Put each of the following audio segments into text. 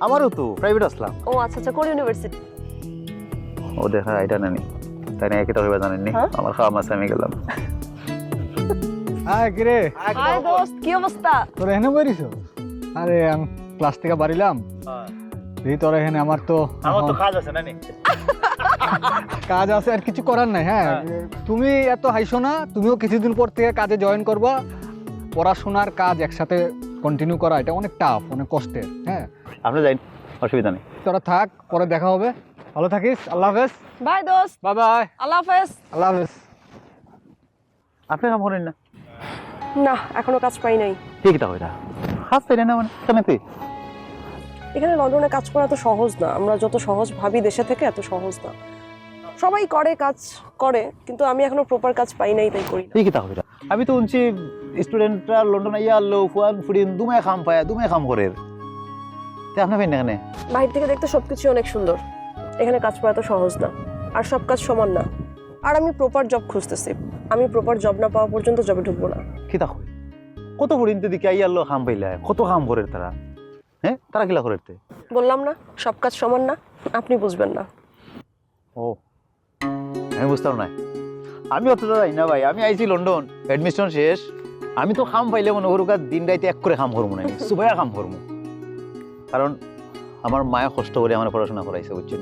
আমারও তো প্রাইভেট আসলাম। ও আচ্ছা আচ্ছা, কোন ইউনিভার্সিটি? ও দেখা এটা নানি তাই না একটা হইবা জানেননি আমার খাওয়া মাছ আমি গেলাম। হ্যাঁ কিরে হাই দোস্ত, কি অবস্থা? তোরা এখানে বইরিছো? আরে আমি ক্লাস থেকে বাড়িলাম এই তোরা এখানে আমার তো কাজ আছে নানি। কাজ আছে আর কিছু করার নাই। হ্যাঁ তুমি এত হাইছো না, তুমিও কিছুদিন পর থেকে কাজে জয়েন করবা। পড়াশোনার কাজ একসাথে কন্টিনিউ করা এটা অনেক টাফ, অনেক কষ্টের। হ্যাঁ আপনি যাই, অসুবিধা নেই। তোরা থাক, পরে দেখা হবে। ভালো থাকিস, আল্লাহ হাফেজ। বাই দোস্ত, বাই বাই, আল্লাহ হাফেজ। আল্লাহ হাফেজ। আপনি কাম করেন না? না, এখনো কাজ পাই নাই। ঠিক তা হইরা হাত পেরে না মানে কেন তুই? এখানে লন্ডনে কাজ করা তো সহজ না, আমরা যত সহজ ভাবি দেশে থেকে এত সহজ না। সবাই করে, কাজ করে, কিন্তু আমি এখনো প্রপার কাজ পাই নাই, তাই করি না। ঠিক তা হইরা আমি তো শুনছি স্টুডেন্টরা লন্ডন আইয়া লো ফুয়ান ফুডিন দুমে খাম পায় দুমে খাম করে। তে আপনি পেন না এখানে? বাইরে থেকে দেখতে সবকিছু অনেক সুন্দর, এখানে কাজ করা তো সহজ না, আর সব কাজ সমান না। আর আমি প্রপার জব খুঁজতেছি, আমি প্রপার জব না পাওয়া পর্যন্ত জবে ঢুকবো না। কি তা হই কত ফুডিন তো দিকে আইয়া লো খাম পাইলা কত খাম করে তারা। হ্যাঁ তারা কিলা করে? বললাম না সব কাজ সমান না, আপনি বুঝবেন না। ও আমি বুঝতাম না, আমি অত যাই না ভাই। আমি আইছি লন্ডন, এডমিশন শেষ, আমি তো খাম পাইলে মনে করুক দিন রাইতে এক করে খাম করবো না, সুবাইয়া খাম করবো। কারণ আমার মায়া কষ্ট করে আমার পড়াশোনা করাইছে, বুঝছেন?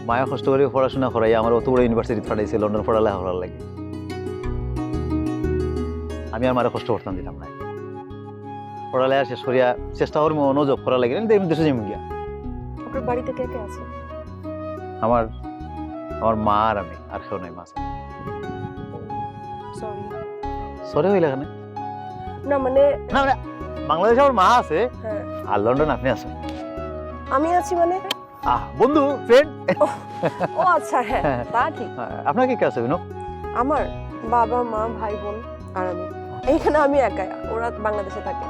মায়া কষ্ট করে পড়াশোনা করাই আমার অত বড় ইউনিভার্সিটি পাঠাইছে লন্ডন পড়ালেখা করার লাগে। আমি আর মারা কষ্ট করতাম দিতাম না। পড়ালেখা শেষ করিয়া চেষ্টা করবো অন্য জব করা লাগে, এমনি দেশে যেমন গিয়া। আপনার বাড়িতে কে কে আছে? আমার আমার মা আর আমি, আর কেউ নাই। মা সরি। সরে হইলে এখানে না মানে না মানে বাংলাদেশে আমার মা আছে হ্যাঁ, আর লন্ডন আপনি আছেন। আমি আছি মানে? বন্ধু ফ্রেন্ড। ও আচ্ছা, হ্যাঁ তা ঠিক। আপনার কি কে আছে বিনো? আমার বাবা মা ভাই বোন আর আমি। এইখানে আমি একাই, ওরা বাংলাদেশে থাকে।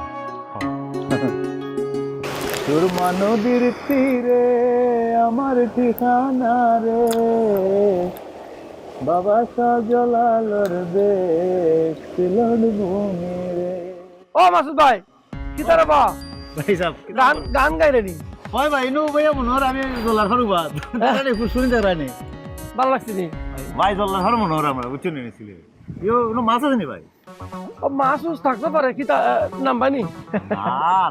সুরমা নদীর তীরে আমার ঠিকানা রে, বাবা সজলালর দেশ সিলন ভূমি রে। ও মাসুদ ভাই, কি তারা বা ভাই সাহেব গান গান গাইলে নি? হয় ভাই নো ভাইয়া মনোহর আমি জল্লার ফারুবাদ দাঁড়ানে খুব শুনি দাঁড়ানে ভালো লাগছে নি? ভাই জল্লার ফারু মনোহর আমরা বুঝছেন নিয়েছিলে ইও নো মাছ আছে নি ভাই? ও মাসুদ থাকতে পারে কি তা নাম বানি? না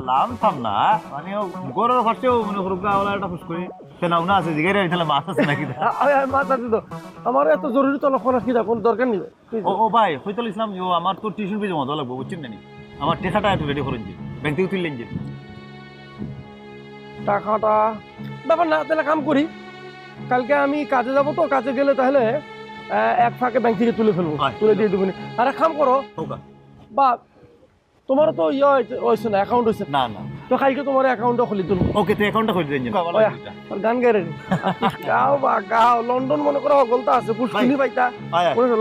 লাম থাম না মানে গরর ফাটেও মনে করুক গাওলা একটা ফুস করি সেনা উনা আছে জিগাইরে তাহলে মাছ আছে নাকি? মাথা দিত আমার এত জরুরি তো লক্ষণ কি কোন দরকার নেই। ও ভাই হইতল ইসলাম ও আমার তো টিউশন ফি জমা দেওয়া লাগবে, বুঝছেন না? আমার টাকাটা একটু রেডি করেন যে ব্যাংক থেকে তুললেন যে টাকাটা ব্যাপার না, তাহলে কাম করি, কালকে আমি কাজে যাব, তো কাজে গেলে তাহলে এক ফাঁকে ব্যাংক থেকে তুলে ফেলবো, তুলে দিয়ে দেবো। আর এক কাম করো বা তোমার তো ইয়ে হয়েছে না, অ্যাকাউন্ট হয়েছে না না তো কালকে তোমার অ্যাকাউন্টটা খুলি তুলবো। ওকে তো অ্যাকাউন্টটা খুলে দেন যে আর গান গাইরে গাও বা গাও, লন্ডন মনে করো অগলতা আছে, পুষ্কিনি পাইতা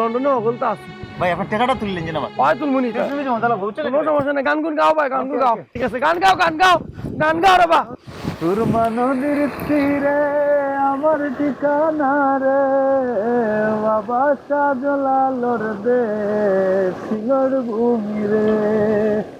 লন্ডনে অগলতা আছে। ভাই আপনার টাকাটা তুললেন যে না হয় তুলমুনি টিউশন ফি জমা দেওয়া লাগবে, বুঝছেন? কোনো সমস্যা নেই, গান গুন গাও ভাই, গান গুন গাও। ঠিক আছে, গান গাও গান গাও গান গাও রে বা। সুরমা নদীর তীরে আমার ঠিকানা রে, বাবা সাজলালর দেশ সিলর ভূমি রে।